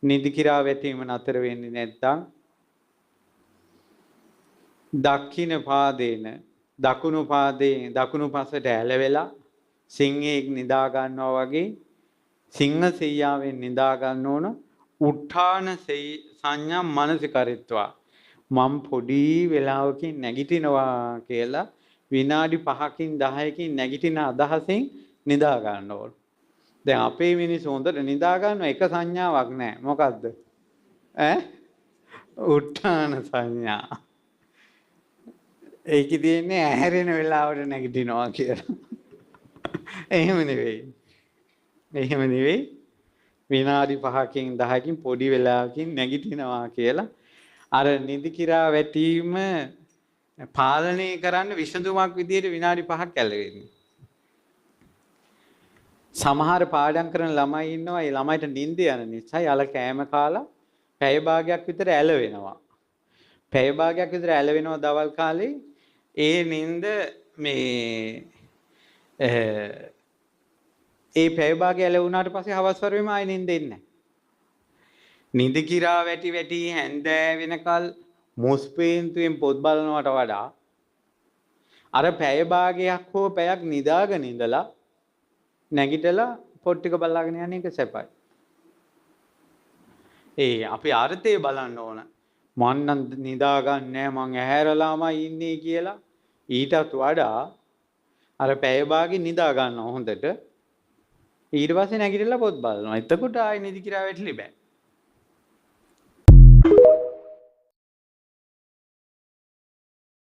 නිදි කිරා වැටීම නතර වෙන්නේ නැත්නම් දක්ෂින පාදේන දකුණු පාදයෙන් දකුණු පසට ඇලවෙලා සිංහෙක් නිදා ගන්නවා වගේ සිංහ සෙයියාවෙන් නිදා ගන්න ඕන. උත්ථාන සංඥා මනසිකරිත්වා මම පොඩි වෙලාවකින් නැගිටිනවා කියලා විනාඩි 5කින් 10කින් නැගිටින අදහසින් නිදා ගන්න ඕන. දැන් අපේ මිනිස්සු හොඳට නිදා ගන්න එක සංඥාවක් නැහැ. මොකද්ද? උත්ථාන සංඥා. ඒකේ තියෙන්නේ ඇහැරෙන වෙලාවට නැගිටිනවා කියලා. එහෙම නෙවෙයි. එහෙම නෙවෙයි. විනාඩි 5කින් 10කින් පොඩි වෙලාවකින් නැගිටිනවා කියලා අර නිදි කිරා වැටීම පාලනය කරන්න විසඳුමක් විදියට විනාඩි 5ක් ඇලවෙන්නේ. සමහර පාඩම් කරන ළමයි ඉන්නවා. ඒ ළමයිට නිින්ද යන නිසා යාල කෑම කාලා පැය භාගයක් විතර ඇලවෙනවා. පැය භාගයක් විතර ඇලවෙනවා දවල් කාලේ. ඒ නිින්ද ඒ පැය භාගය ඇලවුණාට පස්සේ හවස් වරුවේම ආයෙ නිින්ද එන්නේ නැහැ. නිදි කිරා වැටි වැටි හැන්දෑ වෙනකල් මුස්පේන්තුවෙන් පොත් බලනවට වඩා අර පැය භාගයක් හෝ පැයක් නිදාගෙන ඉඳලා නැගිටලා පොත් ටික බලාගෙන යන එක සැපයි. අපි අර්ථය බලන්න ඕන. මං නම් නිදාගන්නේ මං ඇහැරලාමයි ඉන්නේ කියලා ඊටත් වඩා අර පැය භාගෙ නිදා ගන්නවා හොඳට. ඊට පස්සේ නැගිටලා පොත් බලනවා. එතකොට ආයෙ නිදි කිරා වැටෙලි බෑ.